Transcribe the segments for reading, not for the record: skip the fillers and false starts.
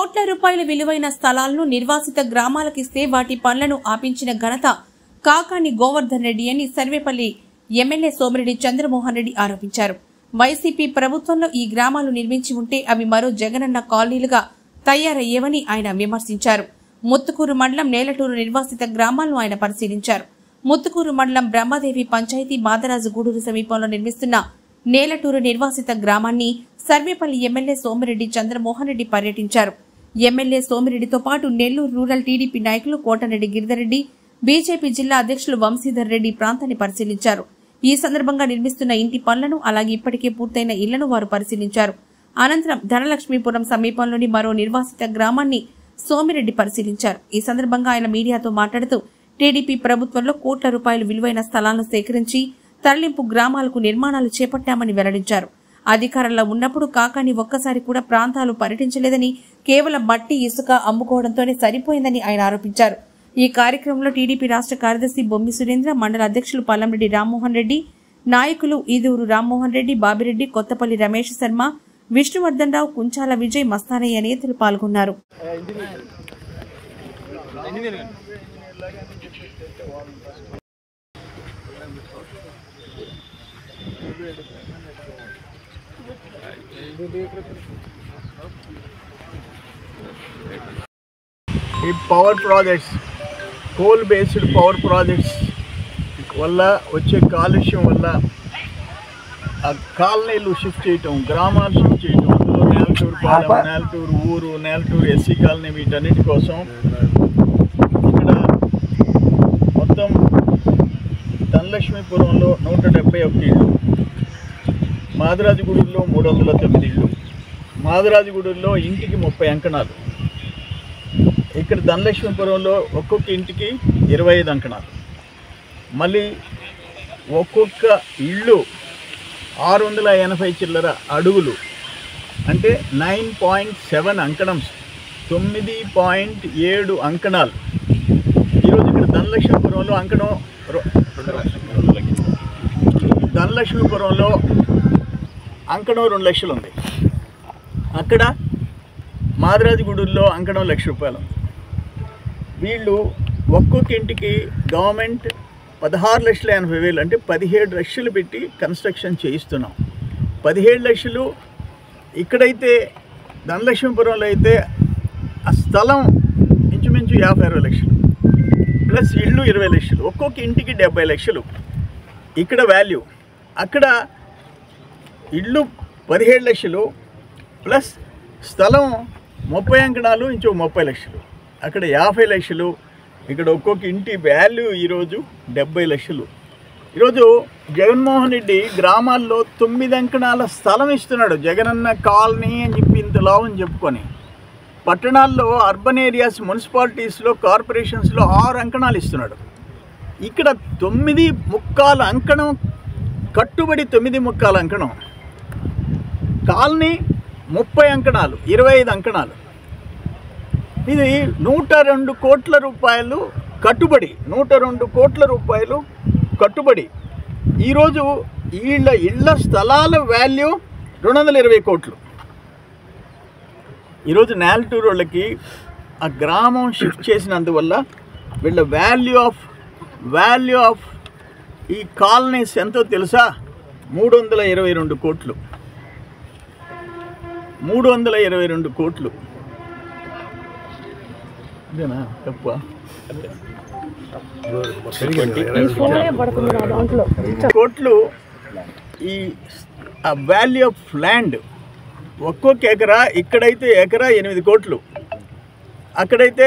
కోట్ల రూపాయల విలువైన స్థలాలను నిర్వాసిత గ్రామాలకిస్తే వాటి పనులను ఆపించిన ఘనత కాకాని గోవర్ధన్ రెడ్డి అని సర్వేపల్లి ఎమ్మెల్యే సోమిరెడ్డి చంద్రమోహన్ రెడ్డి ఆరోపించారు. వైసీపీ ప్రభుత్వంలో ఈ గ్రామాలు నిర్మించి ఉంటే అవి మరో జగనన్న కాలనీలుగా తయారయ్యేవని ఆయన విమర్శించారు. ముత్తుకూరు మండలం నేలటూరు నిర్వాసిత గ్రామాలను ఆయన పరిశీలించారు. ముత్తుకూరు మండలం బ్రహ్మదేవి పంచాయతీ మాదరాజు గూడూరు సమీపంలో నిర్మిస్తున్న నేలటూరు నిర్వాసిత గ్రామాన్ని సర్వేపల్లి ఎమ్మెల్యే సోమిరెడ్డి చంద్రమోహన్ రెడ్డి పర్యటించారు. ఎమ్మెల్యే సోమిరెడ్డితో పాటు నెల్లూరు రూరల్ టీడీపీ నాయకులు కోటరెడ్డి గిరిధర్రెడ్డి, బీజేపీ జిల్లా అధ్యక్షులు వంశీధర్ రెడ్డి ప్రాంతాన్ని పరిశీలించారు. ఈ సందర్భంగా నిర్మిస్తున్న ఇంటి పనులను అలాగే ఇప్పటికే పూర్తయిన ఇళ్లను వారు పరిశీలించారు. అనంతరం ధనలక్ష్మీపురం సమీపంలోని మరో నిర్వాసిత గ్రామాన్ని సోమిరెడ్డి పరిశీలించారు. ఈ సందర్భంగా ఆయన మీడియాతో మాట్లాడుతూ టీడీపీ ప్రభుత్వంలో కోట్ల రూపాయల విలువైన స్థలాలను సేకరించి తరలింపు గ్రామాలకు నిర్మాణాలు చేపట్టామని వెల్లడించారు. అధికారంలో ఉన్నప్పుడు కాకాని ఒక్కసారి కూడా ప్రాంతాలు పర్యటించలేదని, కేవలం మట్టి ఇసుక అమ్ముకోవడంతోనే సరిపోయిందని ఆయన ఆరోపించారు. ఈ కార్యక్రమంలో టీడీపీ రాష్ట్ర కార్యదర్శి బొమ్మి సురేంద్ర, మండల అధ్యక్షులు పల్లంరెడ్డి రామ్మోహన్ రెడ్డి, నాయకులు ఈదూరు రామ్మోహన్ రెడ్డి, బాబిరెడ్డి, కొత్తపల్లి రమేష్ శర్మ, విష్ణువర్ధన్ రావు, కుంచాల విజయ్, మస్తానయ్య నేతలు పాల్గొన్నారు. ఈ power projects, coal based power projects వల్ల వచ్చే కాలుష్యం వల్ల ఆ కాలనీలు షిఫ్ట్ చేయటం, గ్రామాలు షిఫ్ట్ చేయటం, అందులో నేలటూరు పాలెం, నేలటూరు ఊరు, నేలటూరు ఎస్సీ కాలనీ, వీటన్నిటి కోసం ఇక్కడ మొత్తం ధనలక్ష్మీపురంలో 171 ఇళ్ళు, మాదరాజుగూడూరులో 309 ఇళ్ళు, మాదరాజుగూడూరులో ఇంటికి 30 అంకణాలు, ఇక్కడ ధనలక్ష్మీపురంలో ఒక్కొక్క ఇంటికి 25 అంకణాలు, మళ్ళీ ఒక్కొక్క ఇల్లు 680 చిల్లర అడుగులు, అంటే 9.7 అంకణమ్స్, 9.7 అంకణాలు. ఈరోజు ఇక్కడ ధనలక్ష్మీపురంలో ధనలక్ష్మీపురంలో అంకణం 2 లక్షలు ఉంది. అక్కడ మాదరాజుగూడూరులో అంకణం 1 లక్ష రూపాయలు ఉంది. వీళ్ళు ఒక్కొక్క ఇంటికి గవర్నమెంట్ 16,80,000 అంటే 17 లక్షలు పెట్టి కన్స్ట్రక్షన్ చేయిస్తున్నాం. 17 లక్షలు ఇక్కడైతే ధనలక్ష్మీపురంలో అయితే ఆ స్థలం ఇంచుమించు 50-60 లక్షలు ప్లస్ ఇళ్ళు 20 లక్షలు, ఒక్కొక్క ఇంటికి 70 లక్షలు ఇక్కడ వాల్యూ. అక్కడ ఇళ్ళు 17 లక్షలు ప్లస్ స్థలం 30 అంకణాలు, ఇంచో 30 లక్షలు, అక్కడ 50 లక్షలు. ఇక్కడ ఒక్కొక్క ఇంటి వాల్యూ ఈరోజు 70 లక్షలు. ఈరోజు జగన్మోహన్ రెడ్డి గ్రామాల్లో 9 అంకణాల స్థలం ఇస్తున్నాడు, జగనన్న కాలనీ అని చెప్పి ఇంత లాభం చెప్పుకొని. పట్టణాల్లో, అర్బన్ ఏరియాస్, మున్సిపాలిటీస్లో, కార్పొరేషన్స్లో 6 అంకణాలు ఇస్తున్నాడు. ఇక్కడ 9.25 అంకణం కట్టుబడి, 9.25 అంకణం కాలనీ, 30 అంకణాలు, 25 అంకణాలు. ఇది 102 కోట్ల రూపాయలు కట్టుబడి, 102 కోట్ల రూపాయలు కట్టుబడి. ఈరోజు ఇళ్ళ స్థలాల వాల్యూ 220 కోట్లు. ఈరోజు నేలటూరు వాళ్ళకి ఆ గ్రామం షిఫ్ట్ చేసినందువల్ల వీళ్ళ వాల్యూ ఆఫ్ ఈ కాలనీస్ ఎంతో తెలుసా? 322 కోట్లు. 322 కోట్లు. ఇదేనా తప్ప? కోట్లు. ఈ వాల్యూ ఆఫ్ ల్యాండ్ ఒక్కొక్క ఎకరా, ఇక్కడైతే ఎకరా 8 కోట్లు, అక్కడైతే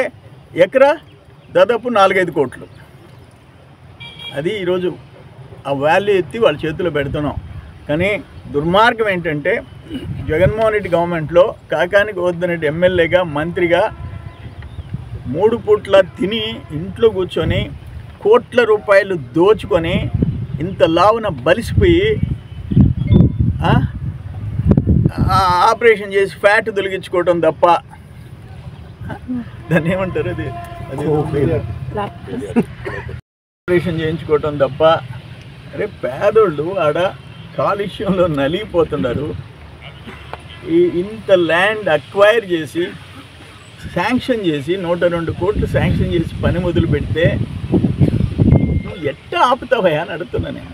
ఎకరా దాదాపు 4-5 కోట్లు. అది ఈరోజు ఆ వాల్యూ ఎత్తి వాళ్ళ చేతిలో పెడుతున్నాం. కానీ దుర్మార్గం ఏంటంటే జగన్మోహన్ రెడ్డి గవర్నమెంట్లో కాకాని గోవర్ధన్ రెడ్డి ఎమ్మెల్యేగా, మంత్రిగా 3 పూట్ల తిని ఇంట్లో కూర్చొని కోట్ల రూపాయలు దోచుకొని ఇంత లావున బలిసిపోయి ఆపరేషన్ చేసి ఫ్యాట్ తొలగించుకోవటం తప్ప దాన్ని ఏమంటారు, అది ఆపరేషన్ చేయించుకోవటం తప్ప. అరే పేదోళ్ళు ఆడ కాలుష్యంలో నలిగిపోతున్నారు. ఇంత ల్యాండ్ అక్వైర్ చేసి శాంక్షన్ చేసి 102 కోట్లు శాంక్షన్ చేసి పని మొదలు పెడితే నువ్వు ఎట్టా ఆపుతావయ్యా అని అడుగుతున్నా నేను.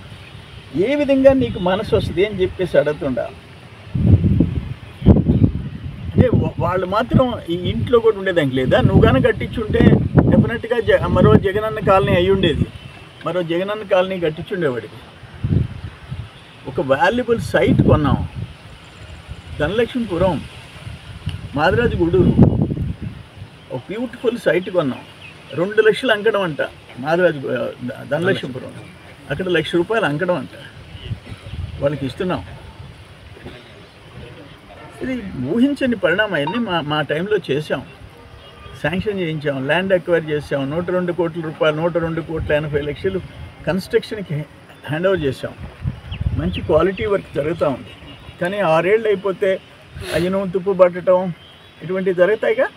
ఏ విధంగా నీకు మనసు వస్తుంది అని చెప్పేసి అడుగుతుండా. అంటే వాళ్ళు మాత్రం ఈ ఇంట్లో కూడా ఉండేదానికి లేదా? నువ్వు కానీ కట్టించుంటే డెఫినెట్గా మరో జగనన్న కాలనీ అయి ఉండేది, మరో జగనన్న కాలనీ కట్టించుండేవాడికి. ఒక వాల్యుబుల్ సైట్ కొన్నాం, ధనలక్ష్మీపురం, మాదిరాజు గూడూరు, ఒక బ్యూటిఫుల్ సైట్ కొన్నాం. 2 లక్షలు అంకడం అంట మాదిరాజు ధనలక్ష్మీపురం. అక్కడ ₹1,00,000 అంకడం అంట, వాళ్ళకి ఇస్తున్నాం. ఇది ఊహించని పరిణామం. అన్నీ మా టైంలో చేసాం, శాంక్షన్ చేయించాం, ల్యాండ్ అక్వైర్ చేసాం. 102 కోట్ల రూపాయలు, 102,80,00,000 కన్స్ట్రక్షన్కి హ్యాండ్ ఓవర్ చేసాం. మంచి క్వాలిటీ వర్క్ జరుగుతూ ఉంది. కానీ 6 ఏళ్ళు అయిపోతే అయ్యను తుప్పు పట్టడం ఇటువంటివి జరుగుతాయిగా.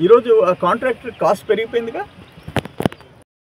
ఈరోజు ఆ కాంట్రాక్టర్ కాస్ట్ పెరిగిపోయిందిగా.